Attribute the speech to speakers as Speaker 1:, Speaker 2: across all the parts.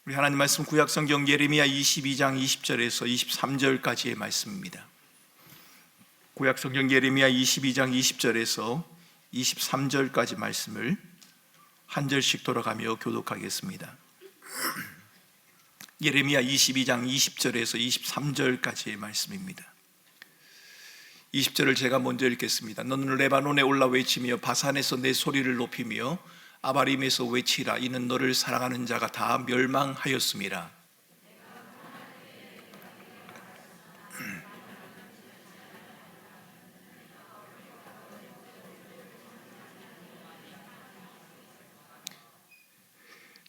Speaker 1: 우리 하나님 말씀 구약성경 예레미야 22장 20절에서 23절까지의 말씀입니다. 구약성경 예레미야 22장 20절에서 23절까지 말씀을 한 절씩 돌아가며 교독하겠습니다. 예레미야 22장 20절에서 23절까지의 말씀입니다. 20절을 제가 먼저 읽겠습니다. 너는 레바논에 올라 외치며 바산에서 내 소리를 높이며 아바림에서 외치라. 이는 너를 사랑하는 자가 다 멸망하였음이라.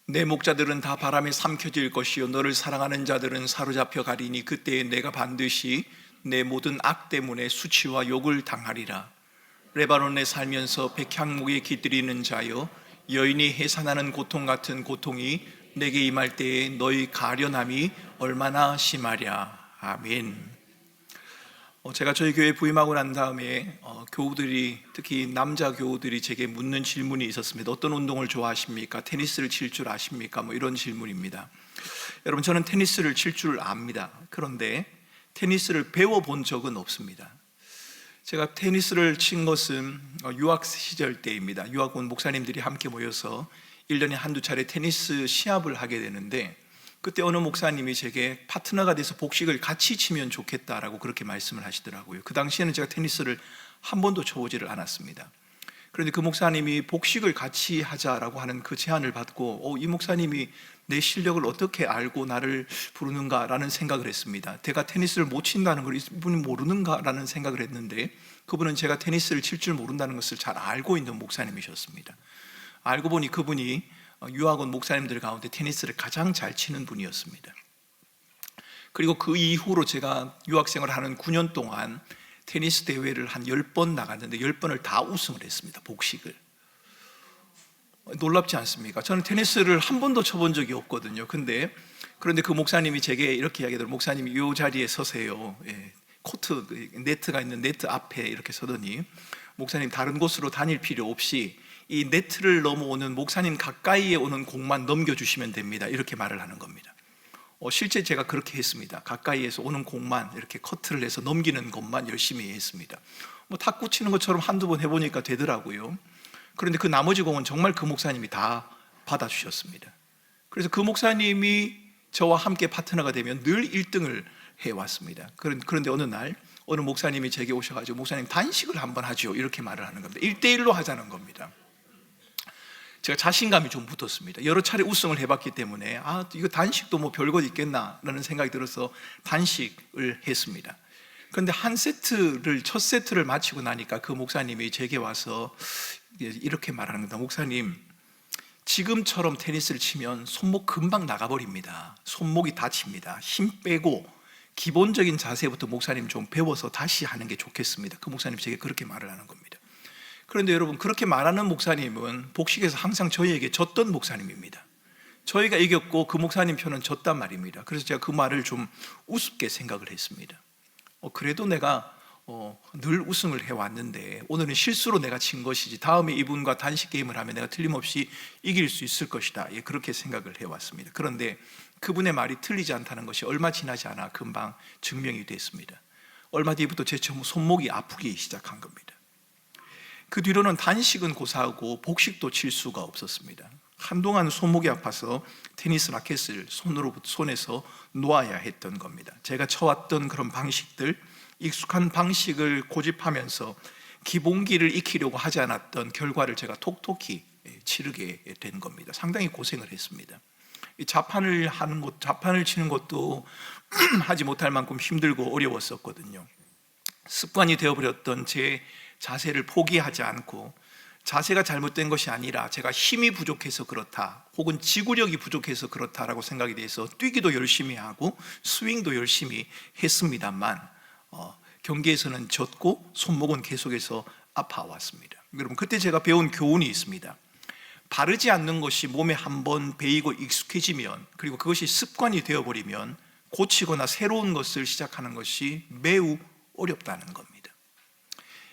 Speaker 1: 내 목자들은 다 바람에 삼켜질 것이요 너를 사랑하는 자들은 사로잡혀 가리니 그때에 내가 반드시 내 모든 악 때문에 수치와 욕을 당하리라. 레바논에 살면서 백향목에 깃들이는 자여 여인이 해산하는 고통 같은 고통이 내게 임할 때에 너희 가련함이 얼마나 심하랴. 아멘. 제가 저희 교회에 부임하고 난 다음에 교우들이, 특히 남자 교우들이 제게 묻는 질문이 있었습니다. 어떤 운동을 좋아하십니까? 테니스를 칠 줄 아십니까? 이런 질문입니다. 여러분, 저는 테니스를 칠 줄 압니다. 그런데 테니스를 배워본 적은 없습니다. 제가 테니스를 친 것은 유학 시절 때입니다. 유학 온 목사님들이 함께 모여서 1년에 한두 차례 테니스 시합을 하게 되는데, 그때 어느 목사님이 제게 파트너가 돼서 복식을 같이 치면 좋겠다라고 그렇게 말씀을 하시더라고요. 그 당시에는 제가 테니스를 한 번도 쳐보지를 않았습니다. 그런데 그 목사님이 복식을 같이 하자라고 하는 그 제안을 받고 이 목사님이 내 실력을 어떻게 알고 나를 부르는가라는 생각을 했습니다. 내가 테니스를 못 친다는 걸 이분이 모르는가라는 생각을 했는데, 그분은 제가 테니스를 칠 줄 모른다는 것을 잘 알고 있는 목사님이셨습니다. 알고 보니 그분이 유학 온 목사님들 가운데 테니스를 가장 잘 치는 분이었습니다. 그리고 그 이후로 제가 유학생활을 하는 9년 동안 테니스 대회를 한 10번 나갔는데 10번을 다 우승을 했습니다. 복식을. 놀랍지 않습니까? 저는 테니스를 한 번도 쳐본 적이 없거든요. 그런데 그 목사님이 제게 이렇게 이야기하더라고요. 목사님이 이 자리에 서세요. 코트, 네트가 있는 네트 앞에 이렇게 서더니, 목사님 다른 곳으로 다닐 필요 없이 이 네트를 넘어오는 목사님 가까이에 오는 공만 넘겨주시면 됩니다. 이렇게 말을 하는 겁니다. 실제 제가 그렇게 했습니다. 가까이에서 오는 공만 이렇게 커트를 해서 넘기는 것만 열심히 했습니다. 탁구 치는 것처럼 한두 번 해보니까 되더라고요. 그런데 그 나머지 공은 정말 그 목사님이 다 받아주셨습니다. 그래서 그 목사님이 저와 함께 파트너가 되면 늘 1등을 해왔습니다. 그런데 어느 날 어느 목사님이 제게 오셔가지고, 목사님 단식을 한번 하죠, 이렇게 말을 하는 겁니다. 1대1로 하자는 겁니다. 제가 자신감이 좀 붙었습니다. 여러 차례 우승을 해봤기 때문에 이거 단식도 별것 있겠나라는 생각이 들어서 단식을 했습니다. 그런데 첫 세트를 마치고 나니까 그 목사님이 제게 와서 이렇게 말하는 겁니다. 목사님, 지금처럼 테니스를 치면 손목 금방 나가버립니다. 손목이 다칩니다. 힘 빼고 기본적인 자세부터 목사님 좀 배워서 다시 하는 게 좋겠습니다. 그 목사님 제게 그렇게 말을 하는 겁니다. 그런데 여러분, 그렇게 말하는 목사님은 복식에서 항상 저희에게 졌던 목사님입니다. 저희가 이겼고 그 목사님 편은 졌단 말입니다. 그래서 제가 그 말을 좀 우습게 생각을 했습니다. 그래도 내가 늘 우승을 해왔는데 오늘은 실수로 내가 진 것이지, 다음에 이분과 단식 게임을 하면 내가 틀림없이 이길 수 있을 것이다, 그렇게 생각을 해왔습니다. 그런데 그분의 말이 틀리지 않다는 것이 얼마 지나지 않아 금방 증명이 됐습니다. 얼마 뒤부터 제 손목이 아프기 시작한 겁니다. 그 뒤로는 단식은 고사하고 복식도 칠 수가 없었습니다. 한동안 손목이 아파서 테니스 라켓을 손에서 놓아야 했던 겁니다. 제가 쳐왔던 그런 방식들, 익숙한 방식을 고집하면서 기본기를 익히려고 하지 않았던 결과를 제가 톡톡히 치르게 된 겁니다. 상당히 고생을 했습니다. 자판을 치는 것도 하지 못할 만큼 힘들고 어려웠었거든요. 습관이 되어버렸던 제 자세를 포기하지 않고, 자세가 잘못된 것이 아니라 제가 힘이 부족해서 그렇다, 혹은 지구력이 부족해서 그렇다라고 생각이 돼서 뛰기도 열심히 하고 스윙도 열심히 했습니다만 경기에서는 졌고 손목은 계속해서 아파왔습니다. 여러분, 그때 제가 배운 교훈이 있습니다. 바르지 않는 것이 몸에 한번 배이고 익숙해지면, 그리고 그것이 습관이 되어버리면 고치거나 새로운 것을 시작하는 것이 매우 어렵다는 겁니다.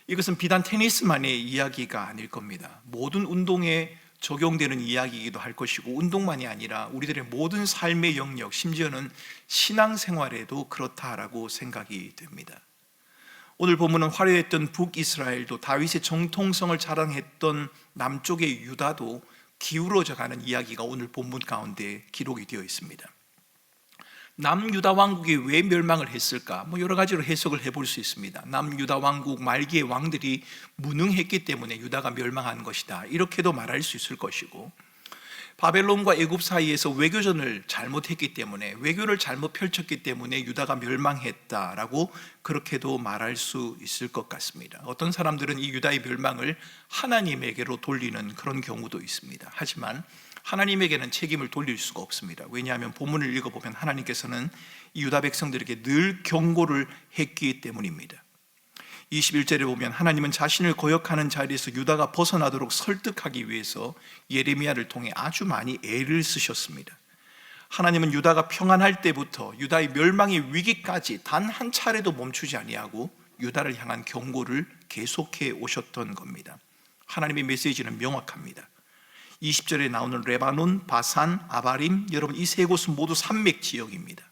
Speaker 1: 이것은 비단 테니스만의 이야기가 아닐 겁니다. 모든 운동에 적용되는 이야기이기도 할 것이고, 운동만이 아니라 우리들의 모든 삶의 영역, 심지어는 신앙생활에도 그렇다라고 생각이 됩니다. 오늘 본문은 화려했던 북이스라엘도, 다윗의 정통성을 자랑했던 남쪽의 유다도 기울어져가는 이야기가 오늘 본문 가운데 기록이 되어 있습니다. 남유다 왕국이 왜 멸망을 했을까? 여러 가지로 해석을 해볼 수 있습니다. 남유다 왕국 말기의 왕들이 무능했기 때문에 유다가 멸망한 것이다, 이렇게도 말할 수 있을 것이고, 바벨론과 애굽 사이에서 외교전을 잘못했기 때문에, 외교를 잘못 펼쳤기 때문에 유다가 멸망했다라고 그렇게도 말할 수 있을 것 같습니다. 어떤 사람들은 이 유다의 멸망을 하나님에게로 돌리는 그런 경우도 있습니다. 하지만 하나님에게는 책임을 돌릴 수가 없습니다. 왜냐하면 본문을 읽어보면 하나님께서는 이 유다 백성들에게 늘 경고를 했기 때문입니다. 21절에 보면 하나님은 자신을 거역하는 자리에서 유다가 벗어나도록 설득하기 위해서 예레미야를 통해 아주 많이 애를 쓰셨습니다. 하나님은 유다가 평안할 때부터 유다의 멸망의 위기까지 단 한 차례도 멈추지 아니하고 유다를 향한 경고를 계속해 오셨던 겁니다. 하나님의 메시지는 명확합니다. 20절에 나오는 레바논, 바산, 아바림, 여러분 이 세 곳은 모두 산맥 지역입니다.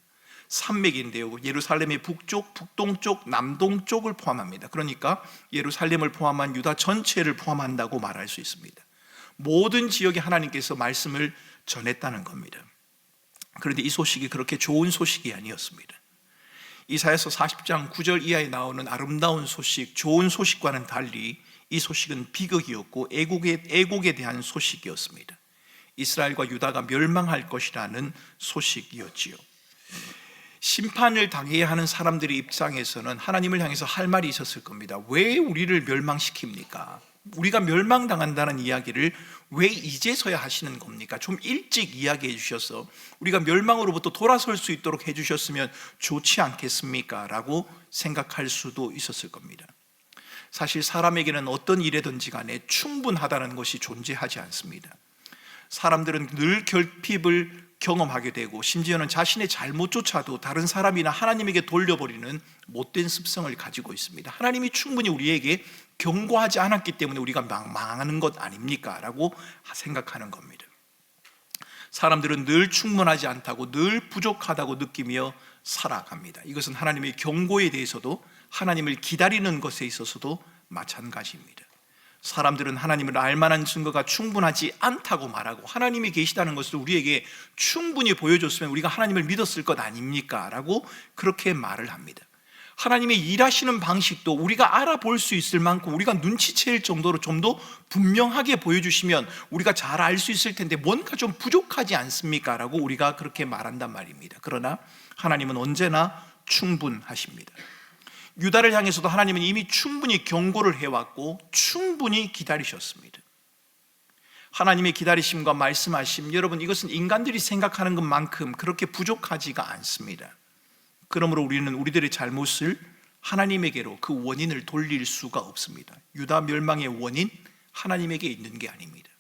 Speaker 1: 산맥인데요, 예루살렘의 북쪽, 북동쪽, 남동쪽을 포함합니다. 그러니까 예루살렘을 포함한 유다 전체를 포함한다고 말할 수 있습니다. 모든 지역에 하나님께서 말씀을 전했다는 겁니다. 그런데 이 소식이 그렇게 좋은 소식이 아니었습니다. 이사야서 40장 9절 이하에 나오는 아름다운 소식, 좋은 소식과는 달리 이 소식은 비극이었고 애국에 대한 소식이었습니다. 이스라엘과 유다가 멸망할 것이라는 소식이었지요. 심판을 당해야 하는 사람들의 입장에서는 하나님을 향해서 할 말이 있었을 겁니다. 왜 우리를 멸망시킵니까? 우리가 멸망당한다는 이야기를 왜 이제서야 하시는 겁니까? 좀 일찍 이야기해 주셔서 우리가 멸망으로부터 돌아설 수 있도록 해주셨으면 좋지 않겠습니까? 라고 생각할 수도 있었을 겁니다. 사실 사람에게는 어떤 일이든지 간에 충분하다는 것이 존재하지 않습니다. 사람들은 늘 결핍을 경험하게 되고, 심지어는 자신의 잘못조차도 다른 사람이나 하나님에게 돌려버리는 못된 습성을 가지고 있습니다. 하나님이 충분히 우리에게 경고하지 않았기 때문에 우리가 망하는 것 아닙니까? 라고 생각하는 겁니다. 사람들은 늘 충분하지 않다고, 늘 부족하다고 느끼며 살아갑니다. 이것은 하나님의 경고에 대해서도, 하나님을 기다리는 것에 있어서도 마찬가지입니다. 사람들은 하나님을 알만한 증거가 충분하지 않다고 말하고, 하나님이 계시다는 것을 우리에게 충분히 보여줬으면 우리가 하나님을 믿었을 것 아닙니까? 라고 그렇게 말을 합니다. 하나님의 일하시는 방식도 우리가 알아볼 수 있을 만큼, 우리가 눈치챌 정도로 좀 더 분명하게 보여주시면 우리가 잘 알 수 있을 텐데 뭔가 좀 부족하지 않습니까? 라고 우리가 그렇게 말한단 말입니다. 그러나 하나님은 언제나 충분하십니다. 유다를 향해서도 하나님은 이미 충분히 경고를 해왔고 충분히 기다리셨습니다. 하나님의 기다리심과 말씀하심, 여러분 이것은 인간들이 생각하는 것만큼 그렇게 부족하지가 않습니다. 그러므로 우리는 우리들의 잘못을 하나님에게로 그 원인을 돌릴 수가 없습니다. 유다 멸망의 원인, 하나님에게 있는 게 아닙니다.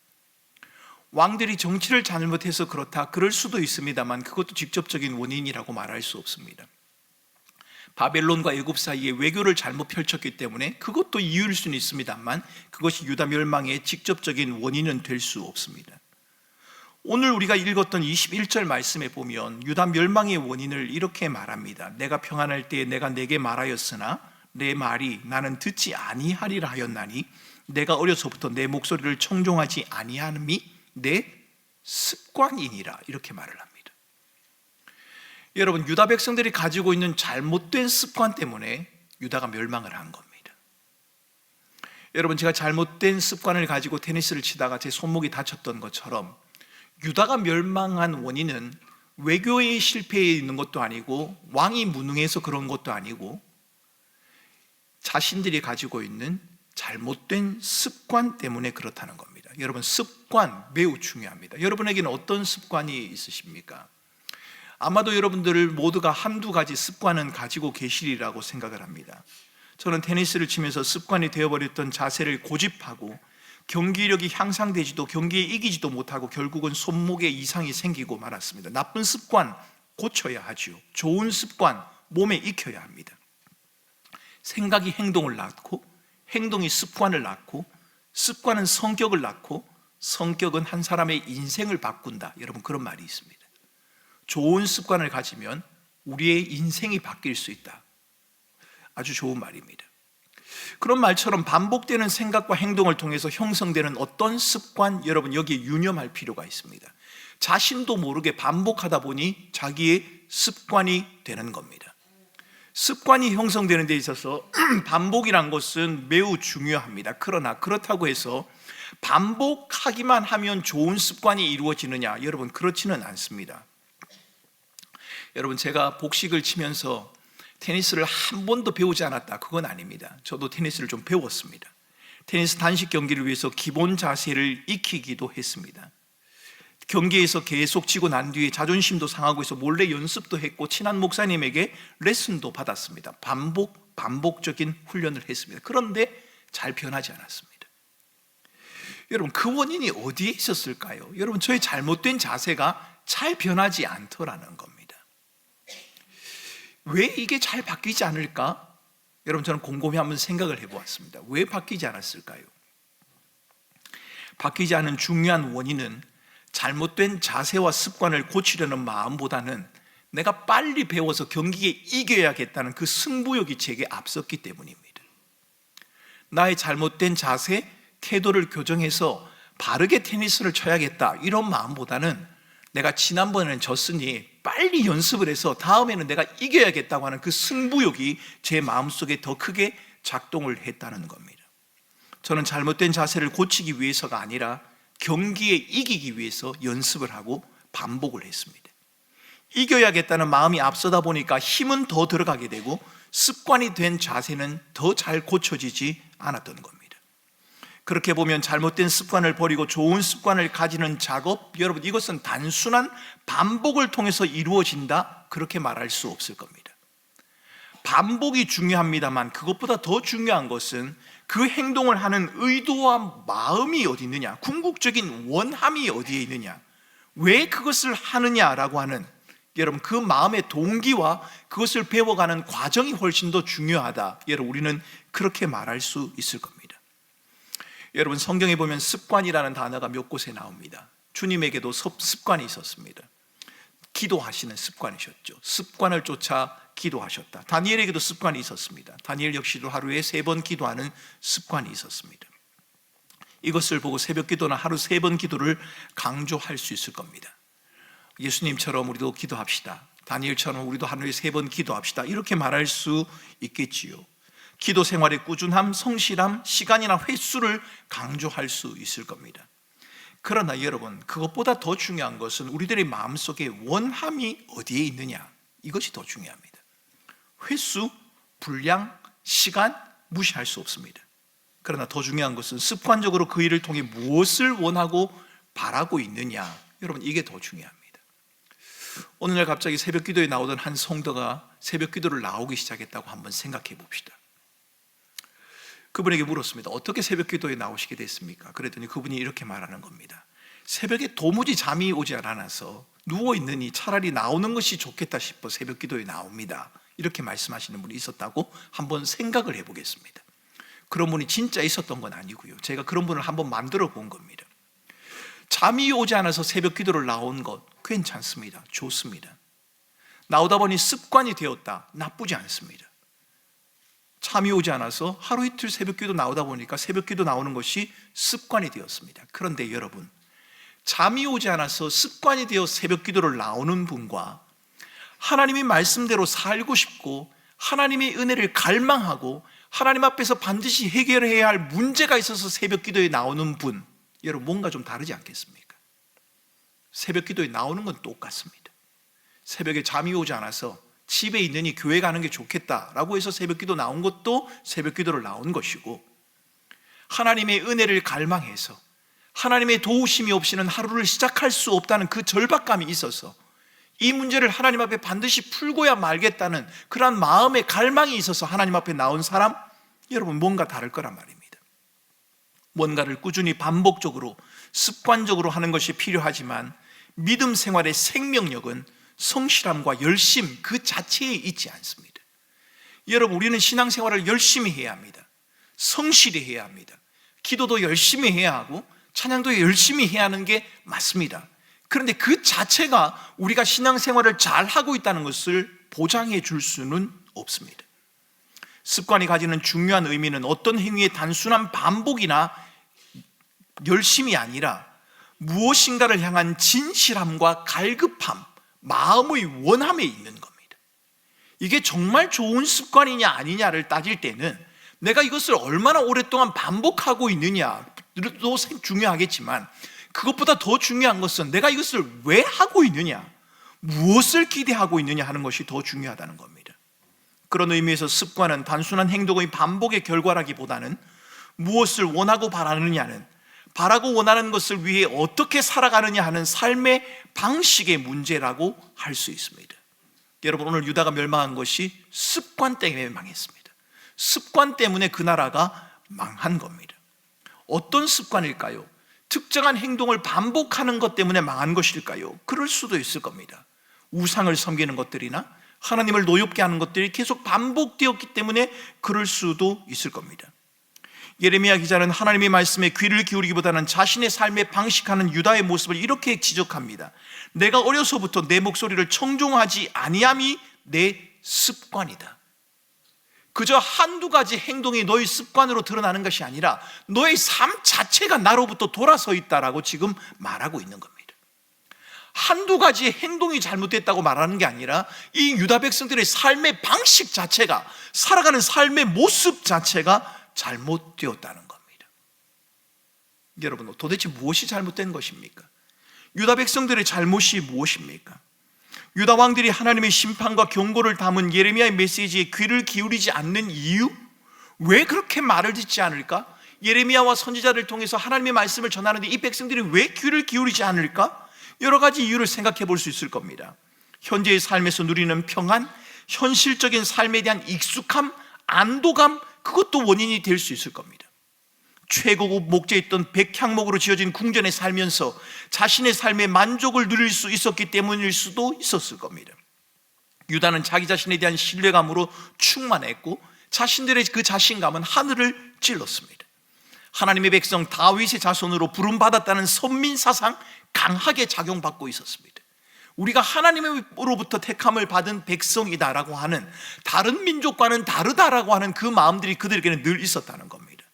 Speaker 1: 왕들이 정치를 잘못해서 그렇다, 그럴 수도 있습니다만 그것도 직접적인 원인이라고 말할 수 없습니다. 바벨론과 애굽 사이에 외교를 잘못 펼쳤기 때문에 그것도 이유일 수는 있습니다만 그것이 유다 멸망의 직접적인 원인은 될 수 없습니다. 오늘 우리가 읽었던 21절 말씀에 보면 유다 멸망의 원인을 이렇게 말합니다. 내가 평안할 때에 내가 내게 말하였으나 내 말이 나는 듣지 아니하리라 하였나니 내가 어려서부터 내 목소리를 청종하지 아니함이 내 습관이니라, 이렇게 말을 합니다. 여러분, 유다 백성들이 가지고 있는 잘못된 습관 때문에 유다가 멸망을 한 겁니다. 여러분, 제가 잘못된 습관을 가지고 테니스를 치다가 제 손목이 다쳤던 것처럼 유다가 멸망한 원인은 외교의 실패에 있는 것도 아니고 왕이 무능해서 그런 것도 아니고 자신들이 가지고 있는 잘못된 습관 때문에 그렇다는 겁니다. 여러분, 습관 매우 중요합니다. 여러분에게는 어떤 습관이 있으십니까? 아마도 여러분들 모두가 한두 가지 습관은 가지고 계시리라고 생각을 합니다. 저는 테니스를 치면서 습관이 되어버렸던 자세를 고집하고 경기력이 향상되지도, 경기에 이기지도 못하고 결국은 손목에 이상이 생기고 말았습니다. 나쁜 습관 고쳐야 하죠. 좋은 습관 몸에 익혀야 합니다. 생각이 행동을 낳고, 행동이 습관을 낳고, 습관은 성격을 낳고, 성격은 한 사람의 인생을 바꾼다. 여러분, 그런 말이 있습니다. 좋은 습관을 가지면 우리의 인생이 바뀔 수 있다. 아주 좋은 말입니다. 그런 말처럼 반복되는 생각과 행동을 통해서 형성되는 어떤 습관, 여러분 여기에 유념할 필요가 있습니다. 자신도 모르게 반복하다 보니 자기의 습관이 되는 겁니다. 습관이 형성되는 데 있어서 반복이란 것은 매우 중요합니다. 그러나 그렇다고 해서 반복하기만 하면 좋은 습관이 이루어지느냐? 여러분, 그렇지는 않습니다. 여러분, 제가 복식을 치면서 테니스를 한 번도 배우지 않았다, 그건 아닙니다. 저도 테니스를 좀 배웠습니다. 테니스 단식 경기를 위해서 기본 자세를 익히기도 했습니다. 경기에서 계속 치고 난 뒤에 자존심도 상하고 해서 몰래 연습도 했고 친한 목사님에게 레슨도 받았습니다. 반복적인 훈련을 했습니다. 그런데 잘 변하지 않았습니다. 여러분, 그 원인이 어디에 있었을까요? 여러분, 저의 잘못된 자세가 잘 변하지 않더라는 겁니다. 왜 이게 잘 바뀌지 않을까? 여러분, 저는 곰곰이 한번 생각을 해보았습니다. 왜 바뀌지 않았을까요? 바뀌지 않은 중요한 원인은 잘못된 자세와 습관을 고치려는 마음보다는 내가 빨리 배워서 경기에 이겨야겠다는 그 승부욕이 제게 앞섰기 때문입니다. 나의 잘못된 자세, 태도를 교정해서 바르게 테니스를 쳐야겠다, 이런 마음보다는 내가 지난번에는 졌으니 빨리 연습을 해서 다음에는 내가 이겨야겠다고 하는 그 승부욕이 제 마음속에 더 크게 작동을 했다는 겁니다. 저는 잘못된 자세를 고치기 위해서가 아니라 경기에 이기기 위해서 연습을 하고 반복을 했습니다. 이겨야겠다는 마음이 앞서다 보니까 힘은 더 들어가게 되고 습관이 된 자세는 더 잘 고쳐지지 않았던 겁니다. 그렇게 보면 잘못된 습관을 버리고 좋은 습관을 가지는 작업, 여러분, 이것은 단순한 반복을 통해서 이루어진다, 그렇게 말할 수 없을 겁니다. 반복이 중요합니다만 그것보다 더 중요한 것은 그 행동을 하는 의도와 마음이 어디 있느냐, 궁극적인 원함이 어디에 있느냐, 왜 그것을 하느냐라고 하는, 여러분, 그 마음의 동기와 그것을 배워가는 과정이 훨씬 더 중요하다. 여러분, 우리는 그렇게 말할 수 있을 겁니다. 여러분, 성경에 보면 습관이라는 단어가 몇 곳에 나옵니다. 주님에게도 습관이 있었습니다. 기도하시는 습관이셨죠. 습관을 쫓아 기도하셨다. 다니엘에게도 습관이 있었습니다. 다니엘 역시도 하루에 3번 기도하는 습관이 있었습니다. 이것을 보고 새벽 기도나 하루 3번 기도를 강조할 수 있을 겁니다. 예수님처럼 우리도 기도합시다. 다니엘처럼 우리도 하루에 3번 기도합시다. 이렇게 말할 수 있겠지요. 기도 생활의 꾸준함, 성실함, 시간이나 횟수를 강조할 수 있을 겁니다. 그러나 여러분, 그것보다 더 중요한 것은 우리들의 마음속에 원함이 어디에 있느냐, 이것이 더 중요합니다. 횟수, 분량, 시간 무시할 수 없습니다. 그러나 더 중요한 것은 습관적으로 그 일을 통해 무엇을 원하고 바라고 있느냐, 여러분, 이게 더 중요합니다. 오늘날 갑자기 새벽 기도에 나오던 한 성도가 새벽 기도를 나오기 시작했다고 한번 생각해 봅시다. 그분에게 물었습니다. 어떻게 새벽 기도에 나오시게 됐습니까? 그랬더니 그분이 이렇게 말하는 겁니다. 새벽에 도무지 잠이 오지 않아서 누워있느니 차라리 나오는 것이 좋겠다 싶어 새벽 기도에 나옵니다. 이렇게 말씀하시는 분이 있었다고 한번 생각을 해보겠습니다. 그런 분이 진짜 있었던 건 아니고요, 제가 그런 분을 한번 만들어 본 겁니다. 잠이 오지 않아서 새벽 기도를 나온 것 괜찮습니다. 좋습니다. 나오다 보니 습관이 되었다, 나쁘지 않습니다. 잠이 오지 않아서 하루 이틀 새벽 기도 나오다 보니까 새벽 기도 나오는 것이 습관이 되었습니다. 그런데 여러분, 잠이 오지 않아서 습관이 되어 새벽 기도를 나오는 분과 하나님의 말씀대로 살고 싶고 하나님의 은혜를 갈망하고 하나님 앞에서 반드시 해결해야 할 문제가 있어서 새벽 기도에 나오는 분, 여러분, 뭔가 좀 다르지 않겠습니까? 새벽 기도에 나오는 건 똑같습니다. 새벽에 잠이 오지 않아서 집에 있느니 교회 가는 게 좋겠다라고 해서 새벽 기도 나온 것도 새벽 기도를 나온 것이고, 하나님의 은혜를 갈망해서 하나님의 도우심이 없이는 하루를 시작할 수 없다는 그 절박감이 있어서 이 문제를 하나님 앞에 반드시 풀고야 말겠다는 그러한 마음의 갈망이 있어서 하나님 앞에 나온 사람, 여러분, 뭔가 다를 거란 말입니다. 뭔가를 꾸준히 반복적으로 습관적으로 하는 것이 필요하지만 믿음 생활의 생명력은 성실함과 열심 그 자체에 있지 않습니다. 여러분, 우리는 신앙생활을 열심히 해야 합니다. 성실히 해야 합니다. 기도도 열심히 해야 하고 찬양도 열심히 해야 하는 게 맞습니다. 그런데 그 자체가 우리가 신앙생활을 잘 하고 있다는 것을 보장해 줄 수는 없습니다. 습관이 가지는 중요한 의미는 어떤 행위의 단순한 반복이나 열심이 아니라 무엇인가를 향한 진실함과 갈급함, 마음의 원함에 있는 겁니다. 이게 정말 좋은 습관이냐 아니냐를 따질 때는 내가 이것을 얼마나 오랫동안 반복하고 있느냐도 중요하겠지만, 그것보다 더 중요한 것은 내가 이것을 왜 하고 있느냐, 무엇을 기대하고 있느냐 하는 것이 더 중요하다는 겁니다. 그런 의미에서 습관은 단순한 행동의 반복의 결과라기보다는 무엇을 원하고 바라느냐는, 바라고 원하는 것을 위해 어떻게 살아가느냐 하는 삶의 방식의 문제라고 할 수 있습니다. 여러분, 오늘 유다가 멸망한 것이 습관 때문에 망했습니다. 습관 때문에 그 나라가 망한 겁니다. 어떤 습관일까요? 특정한 행동을 반복하는 것 때문에 망한 것일까요? 그럴 수도 있을 겁니다. 우상을 섬기는 것들이나 하나님을 노엽게 하는 것들이 계속 반복되었기 때문에 그럴 수도 있을 겁니다. 예레미야 기자는 하나님의 말씀에 귀를 기울이기보다는 자신의 삶에 방식하는 유다의 모습을 이렇게 지적합니다. 내가 어려서부터 내 목소리를 청종하지 아니함이 내 습관이다. 그저 한두 가지 행동이 너의 습관으로 드러나는 것이 아니라 너의 삶 자체가 나로부터 돌아서 있다라고 지금 말하고 있는 겁니다. 한두 가지 행동이 잘못됐다고 말하는 게 아니라 이 유다 백성들의 삶의 방식 자체가, 살아가는 삶의 모습 자체가 잘못되었다는 겁니다. 여러분, 도대체 무엇이 잘못된 것입니까? 유다 백성들의 잘못이 무엇입니까? 유다 왕들이 하나님의 심판과 경고를 담은 예레미야의 메시지에 귀를 기울이지 않는 이유? 왜 그렇게 말을 듣지 않을까? 예레미야와 선지자를 통해서 하나님의 말씀을 전하는데 이 백성들이 왜 귀를 기울이지 않을까? 여러 가지 이유를 생각해 볼 수 있을 겁니다. 현재의 삶에서 누리는 평안, 현실적인 삶에 대한 익숙함, 안도감, 그것도 원인이 될 수 있을 겁니다. 최고급 목재에 있던 백향목으로 지어진 궁전에 살면서 자신의 삶의 만족을 누릴 수 있었기 때문일 수도 있었을 겁니다. 유다는 자기 자신에 대한 신뢰감으로 충만했고 자신들의 그 자신감은 하늘을 찔렀습니다. 하나님의 백성 다윗의 자손으로 부름받았다는 선민 사상 강하게 작용받고 있었습니다. 우리가 하나님으로부터 택함을 받은 백성이다라고 하는, 다른 민족과는 다르다라고 하는 그 마음들이 그들에게는 늘 있었다는 겁니다.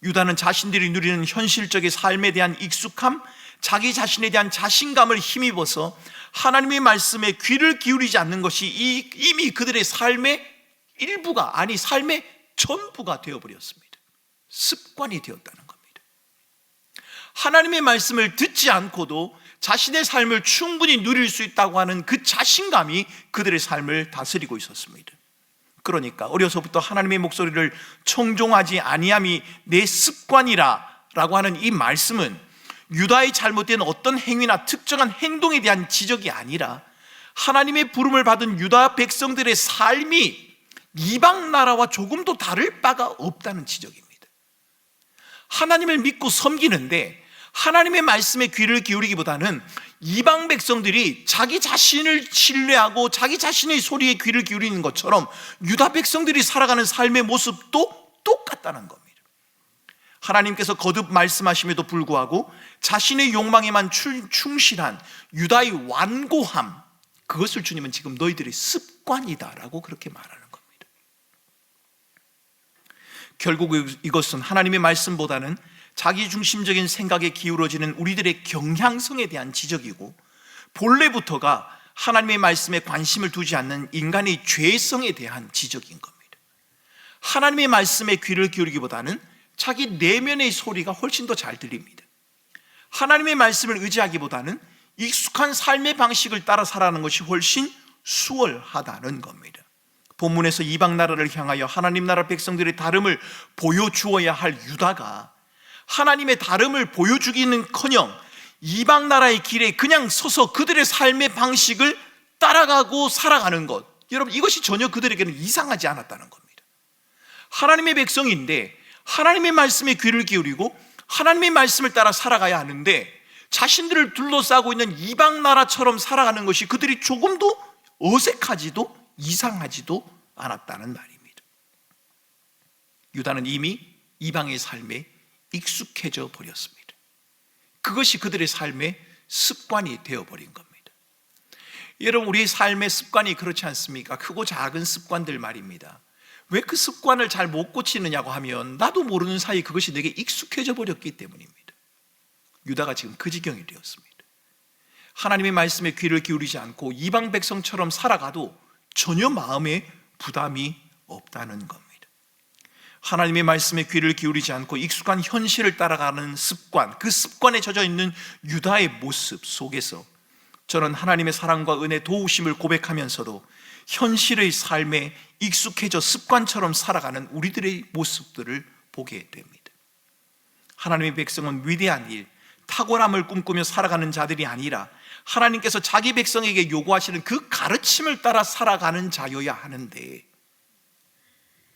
Speaker 1: 유다는 자신들이 누리는 현실적인 삶에 대한 익숙함, 자기 자신에 대한 자신감을 힘입어서 하나님의 말씀에 귀를 기울이지 않는 것이 이미 그들의 삶의 일부가, 아니 삶의 전부가 되어버렸습니다. 습관이 되었다는 겁니다. 하나님의 말씀을 듣지 않고도 자신의 삶을 충분히 누릴 수 있다고 하는 그 자신감이 그들의 삶을 다스리고 있었습니다. 그러니까 어려서부터 하나님의 목소리를 청종하지 아니함이 내 습관이라 라고 하는 이 말씀은 유다의 잘못된 어떤 행위나 특정한 행동에 대한 지적이 아니라 하나님의 부름을 받은 유다 백성들의 삶이 이방 나라와 조금도 다를 바가 없다는 지적입니다. 하나님을 믿고 섬기는데 하나님의 말씀에 귀를 기울이기보다는 이방 백성들이 자기 자신을 신뢰하고 자기 자신의 소리에 귀를 기울이는 것처럼 유다 백성들이 살아가는 삶의 모습도 똑같다는 겁니다. 하나님께서 거듭 말씀하심에도 불구하고 자신의 욕망에만 충실한 유다의 완고함, 그것을 주님은 지금 너희들의 습관이다라고 그렇게 말하는 겁니다. 결국 이것은 하나님의 말씀보다는 자기중심적인 생각에 기울어지는 우리들의 경향성에 대한 지적이고, 본래부터가 하나님의 말씀에 관심을 두지 않는 인간의 죄성에 대한 지적인 겁니다. 하나님의 말씀에 귀를 기울이기보다는 자기 내면의 소리가 훨씬 더 잘 들립니다. 하나님의 말씀을 의지하기보다는 익숙한 삶의 방식을 따라 살아가는 것이 훨씬 수월하다는 겁니다. 본문에서 이방 나라를 향하여 하나님 나라 백성들의 다름을 보여주어야 할 유다가 하나님의 다름을 보여주기는커녕 이방 나라의 길에 그냥 서서 그들의 삶의 방식을 따라가고 살아가는 것, 여러분, 이것이 전혀 그들에게는 이상하지 않았다는 겁니다. 하나님의 백성인데 하나님의 말씀에 귀를 기울이고 하나님의 말씀을 따라 살아가야 하는데 자신들을 둘러싸고 있는 이방 나라처럼 살아가는 것이 그들이 조금도 어색하지도 이상하지도 않았다는 말입니다. 유다는 이미 이방의 삶에 익숙해져 버렸습니다. 그것이 그들의 삶의 습관이 되어버린 겁니다. 여러분, 우리의 삶의 습관이 그렇지 않습니까? 크고 작은 습관들 말입니다. 왜 그 습관을 잘 못 고치느냐고 하면 나도 모르는 사이 그것이 내게 익숙해져 버렸기 때문입니다. 유다가 지금 그 지경이 되었습니다. 하나님의 말씀에 귀를 기울이지 않고 이방 백성처럼 살아가도 전혀 마음에 부담이 없다는 겁니다. 하나님의 말씀에 귀를 기울이지 않고 익숙한 현실을 따라가는 습관, 그 습관에 젖어 있는 유다의 모습 속에서 저는 하나님의 사랑과 은혜, 도우심을 고백하면서도 현실의 삶에 익숙해져 습관처럼 살아가는 우리들의 모습들을 보게 됩니다. 하나님의 백성은 위대한 일, 탁월함을 꿈꾸며 살아가는 자들이 아니라 하나님께서 자기 백성에게 요구하시는 그 가르침을 따라 살아가는 자여야 하는데,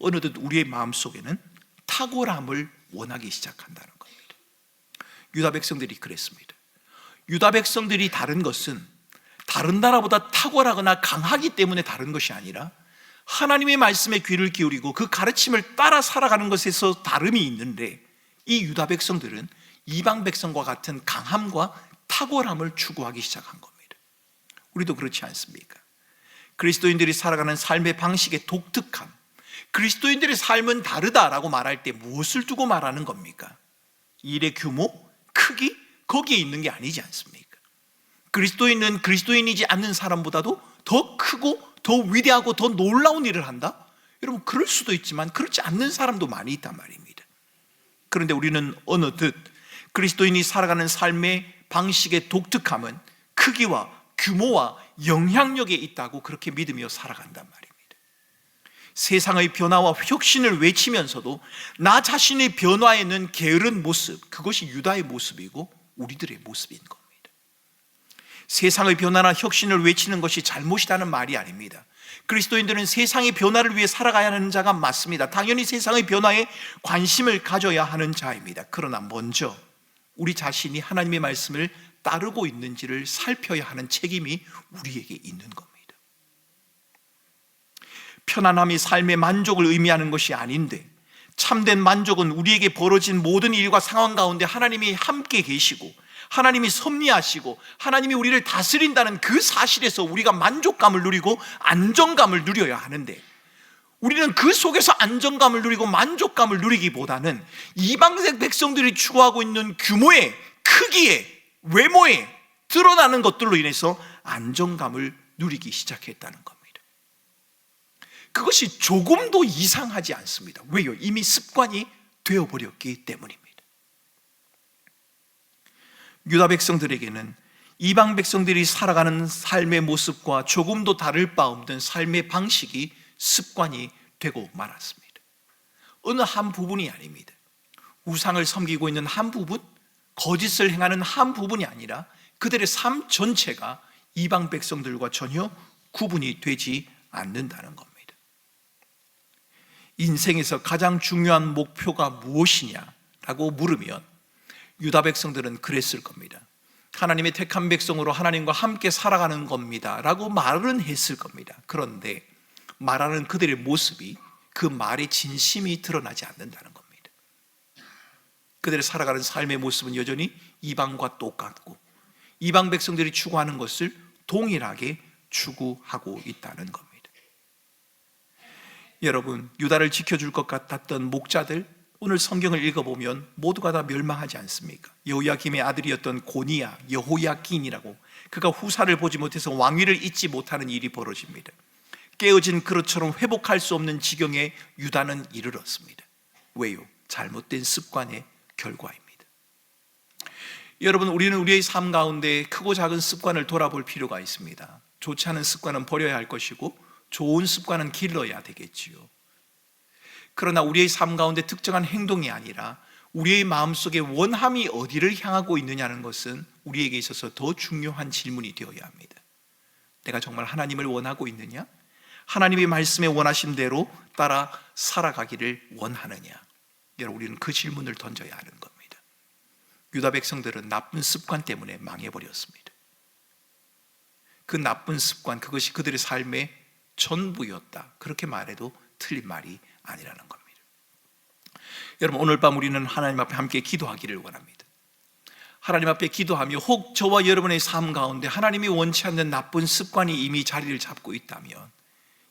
Speaker 1: 어느덧 우리의 마음속에는 탁월함을 원하기 시작한다는 겁니다. 유다 백성들이 그랬습니다. 유다 백성들이 다른 것은 다른 나라보다 탁월하거나 강하기 때문에 다른 것이 아니라 하나님의 말씀에 귀를 기울이고 그 가르침을 따라 살아가는 것에서 다름이 있는데, 이 유다 백성들은 이방 백성과 같은 강함과 탁월함을 추구하기 시작한 겁니다. 우리도 그렇지 않습니까? 그리스도인들이 살아가는 삶의 방식의 독특함, 그리스도인들의 삶은 다르다라고 말할 때 무엇을 두고 말하는 겁니까? 일의 규모, 크기, 거기에 있는 게 아니지 않습니까? 그리스도인은 그리스도인이지 않는 사람보다도 더 크고 더 위대하고 더 놀라운 일을 한다? 여러분, 그럴 수도 있지만 그렇지 않는 사람도 많이 있단 말입니다. 그런데 우리는 어느덧 그리스도인이 살아가는 삶의 방식의 독특함은 크기와 규모와 영향력에 있다고 그렇게 믿으며 살아간단 말입니다. 세상의 변화와 혁신을 외치면서도 나 자신의 변화에는 게으른 모습, 그것이 유다의 모습이고 우리들의 모습인 겁니다. 세상의 변화나 혁신을 외치는 것이 잘못이라는 말이 아닙니다. 그리스도인들은 세상의 변화를 위해 살아가야 하는 자가 맞습니다. 당연히 세상의 변화에 관심을 가져야 하는 자입니다. 그러나 먼저 우리 자신이 하나님의 말씀을 따르고 있는지를 살펴야 하는 책임이 우리에게 있는 겁니다. 편안함이 삶의 만족을 의미하는 것이 아닌데, 참된 만족은 우리에게 벌어진 모든 일과 상황 가운데 하나님이 함께 계시고 하나님이 섭리하시고 하나님이 우리를 다스린다는 그 사실에서 우리가 만족감을 누리고 안정감을 누려야 하는데, 우리는 그 속에서 안정감을 누리고 만족감을 누리기보다는 이방 백성들이 추구하고 있는 규모에, 크기에, 외모에 드러나는 것들로 인해서 안정감을 누리기 시작했다는 겁니다. 그것이 조금도 이상하지 않습니다. 왜요? 이미 습관이 되어버렸기 때문입니다. 유다 백성들에게는 이방 백성들이 살아가는 삶의 모습과 조금도 다를 바 없는 삶의 방식이 습관이 되고 말았습니다. 어느 한 부분이 아닙니다. 우상을 섬기고 있는 한 부분, 거짓을 행하는 한 부분이 아니라 그들의 삶 전체가 이방 백성들과 전혀 구분이 되지 않는다는 겁니다. 인생에서 가장 중요한 목표가 무엇이냐라고 물으면 유다 백성들은 그랬을 겁니다. 하나님의 택한 백성으로 하나님과 함께 살아가는 겁니다 라고 말은 했을 겁니다. 그런데 말하는 그들의 모습이, 그 말의 진심이 드러나지 않는다는 겁니다. 그들의 살아가는 삶의 모습은 여전히 이방과 똑같고 이방 백성들이 추구하는 것을 동일하게 추구하고 있다는 겁니다. 여러분, 유다를 지켜줄 것 같았던 목자들, 오늘 성경을 읽어보면 모두가 다 멸망하지 않습니까? 여호야김의 아들이었던 고니야, 여호야긴이라고, 그가 후사를 보지 못해서 왕위를 잇지 못하는 일이 벌어집니다. 깨어진 그릇처럼 회복할 수 없는 지경에 유다는 이르렀습니다. 왜요? 잘못된 습관의 결과입니다. 여러분, 우리는 우리의 삶 가운데 크고 작은 습관을 돌아볼 필요가 있습니다. 좋지 않은 습관은 버려야 할 것이고 좋은 습관은 길러야 되겠지요. 그러나 우리의 삶 가운데 특정한 행동이 아니라 우리의 마음속에 원함이 어디를 향하고 있느냐는 것은 우리에게 있어서 더 중요한 질문이 되어야 합니다. 내가 정말 하나님을 원하고 있느냐? 하나님의 말씀에 원하신 대로 따라 살아가기를 원하느냐? 여러분, 우리는 그 질문을 던져야 하는 겁니다. 유다 백성들은 나쁜 습관 때문에 망해버렸습니다. 그 나쁜 습관, 그것이 그들의 삶의 전부였다, 그렇게 말해도 틀린 말이 아니라는 겁니다. 여러분, 오늘 밤 우리는 하나님 앞에 함께 기도하기를 원합니다. 하나님 앞에 기도하며 혹 저와 여러분의 삶 가운데 하나님이 원치 않는 나쁜 습관이 이미 자리를 잡고 있다면,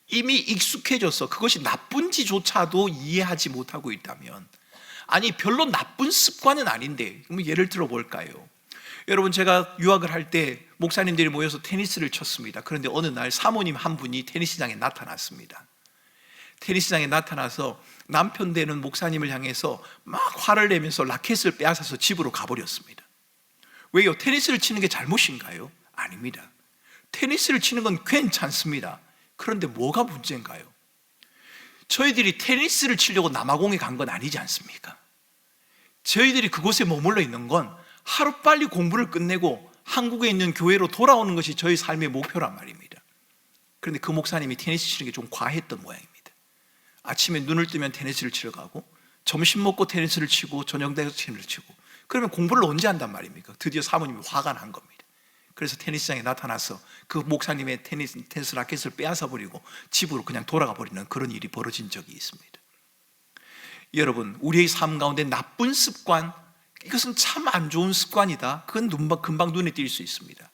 Speaker 1: 이미 익숙해져서 그것이 나쁜지조차도 이해하지 못하고 있다면, 아니 별로 나쁜 습관은 아닌데, 그럼 예를 들어 볼까요? 여러분, 제가 유학을 할 때 목사님들이 모여서 테니스를 쳤습니다. 그런데 어느 날 사모님 한 분이 테니스장에 나타났습니다. 테니스장에 나타나서 남편 되는 목사님을 향해서 막 화를 내면서 라켓을 빼앗아서 집으로 가버렸습니다. 왜요? 테니스를 치는 게 잘못인가요? 아닙니다. 테니스를 치는 건 괜찮습니다. 그런데 뭐가 문제인가요? 저희들이 테니스를 치려고 남아공에 간 건 아니지 않습니까? 저희들이 그곳에 머물러 있는 건 하루빨리 공부를 끝내고 한국에 있는 교회로 돌아오는 것이 저희 삶의 목표란 말입니다. 그런데 그 목사님이 테니스 치는 게 좀 과했던 모양입니다. 아침에 눈을 뜨면 테니스를 치러 가고, 점심 먹고 테니스를 치고, 저녁 되서 테니스를 치고, 그러면 공부를 언제 한단 말입니까? 드디어 사모님이 화가 난 겁니다. 그래서 테니스장에 나타나서 그 목사님의 테니스 라켓을 빼앗아 버리고 집으로 그냥 돌아가 버리는 그런 일이 벌어진 적이 있습니다. 여러분, 우리의 삶 가운데 나쁜 습관, 이것은 참 안 좋은 습관이다. 그건 금방 눈에 띌 수 있습니다.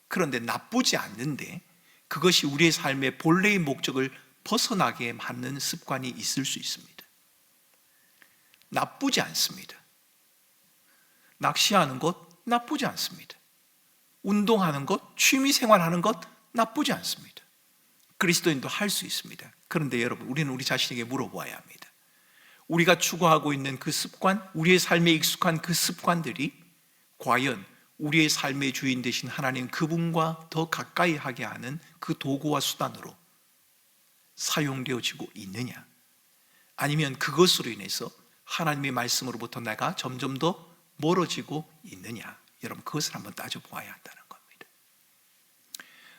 Speaker 1: 그런데 나쁘지 않는데 그것이 우리의 삶의 본래의 목적을 벗어나게 하는 습관이 있을 수 있습니다. 나쁘지 않습니다. 낚시하는 것 나쁘지 않습니다. 운동하는 것, 취미생활하는 것 나쁘지 않습니다. 그리스도인도 할 수 있습니다. 그런데 여러분, 우리는 우리 자신에게 물어보아야 합니다. 우리가 추구하고 있는 그 습관, 우리의 삶에 익숙한 그 습관들이 과연 우리의 삶의 주인 되신 하나님 그분과 더 가까이 하게 하는 그 도구와 수단으로 사용되어지고 있느냐, 아니면 그것으로 인해서 하나님의 말씀으로부터 내가 점점 더 멀어지고 있느냐, 여러분, 그것을 한번 따져보아야 한다는 겁니다.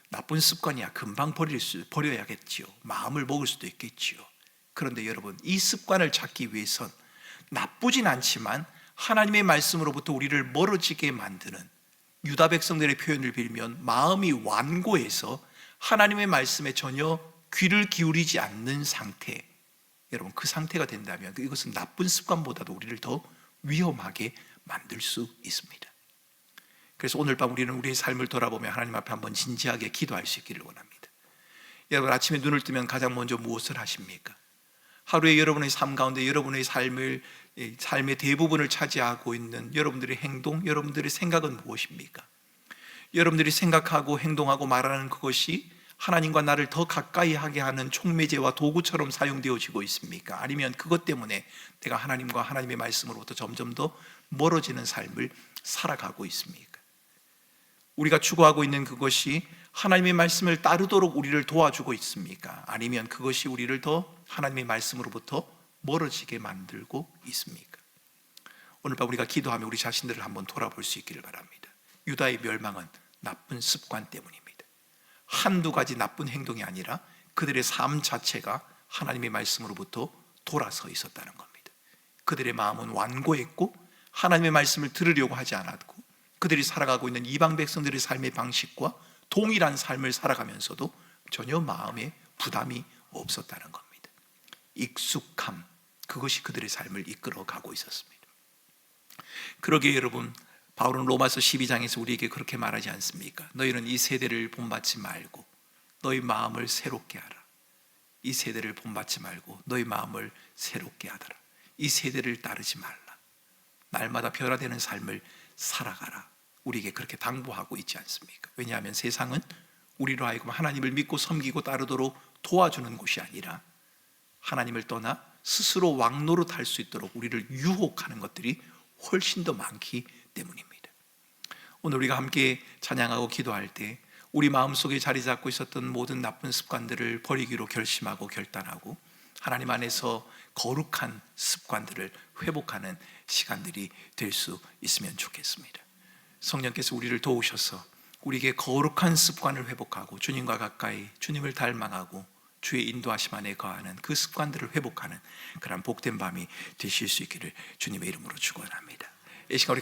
Speaker 1: 나쁜 습관이야 금방 버려야겠지요. 마음을 먹을 수도 있겠지요. 그런데 여러분, 이 습관을 찾기 위해선 나쁘진 않지만 하나님의 말씀으로부터 우리를 멀어지게 만드는, 유다 백성들의 표현을 빌면 마음이 완고해서 하나님의 말씀에 전혀 귀를 기울이지 않는 상태, 여러분, 그 상태가 된다면 이것은 나쁜 습관보다도 우리를 더 위험하게 만들 수 있습니다. 그래서 오늘 밤 우리는 우리의 삶을 돌아보며 하나님 앞에 한번 진지하게 기도할 수 있기를 원합니다. 여러분, 아침에 눈을 뜨면 가장 먼저 무엇을 하십니까? 하루에 여러분의 삶 가운데 여러분의 삶의 대부분을 차지하고 있는 여러분들의 행동, 여러분들의 생각은 무엇입니까? 여러분들이 생각하고 행동하고 말하는 그것이 하나님과 나를 더 가까이 하게 하는 촉매제와 도구처럼 사용되어지고 있습니까? 아니면 그것 때문에 내가 하나님과 하나님의 말씀으로부터 점점 더 멀어지는 삶을 살아가고 있습니까? 우리가 추구하고 있는 그것이 하나님의 말씀을 따르도록 우리를 도와주고 있습니까? 아니면 그것이 우리를 더 하나님의 말씀으로부터 멀어지게 만들고 있습니까? 오늘 밤 우리가 기도하며 우리 자신들을 한번 돌아볼 수 있기를 바랍니다. 유다의 멸망은 나쁜 습관 때문입니다. 한두 가지 나쁜 행동이 아니라 그들의 삶 자체가 하나님의 말씀으로부터 돌아서 있었다는 겁니다. 그들의 마음은 완고했고 하나님의 말씀을 들으려고 하지 않았고, 그들이 살아가고 있는 이방 백성들의 삶의 방식과 동일한 삶을 살아가면서도 전혀 마음에 부담이 없었다는 겁니다. 익숙함, 그것이 그들의 삶을 이끌어가고 있었습니다. 그러기에 여러분, 바울은 로마서 12장에서 우리에게 그렇게 말하지 않습니까? 너희는 이 세대를 본받지 말고 너희 마음을 새롭게 하라. 이 세대를 본받지 말고 너희 마음을 새롭게 하더라. 이 세대를 따르지 말라. 날마다 변화되는 삶을 살아가라. 우리에게 그렇게 당부하고 있지 않습니까? 왜냐하면 세상은 우리로 하여금 하나님을 믿고 섬기고 따르도록 도와주는 곳이 아니라 하나님을 떠나 스스로 왕노릇할 수 있도록 우리를 유혹하는 것들이 훨씬 더 많기 때문입니다. 오늘 우리가 함께 찬양하고 기도할 때 우리 마음속에 자리 잡고 있었던 모든 나쁜 습관들을 버리기로 결심하고 결단하고 하나님 안에서 거룩한 습관들을 회복하는 시간들이 될 수 있으면 좋겠습니다. 성령께서 우리를 도우셔서 우리에게 거룩한 습관을 회복하고 주님과 가까이 주님을 닮아가고 주의 인도하심 안에 거하는 그 습관들을 회복하는 그런 복된 밤이 되실 수 있기를 주님의 이름으로 축원합니다. 이 시간 우리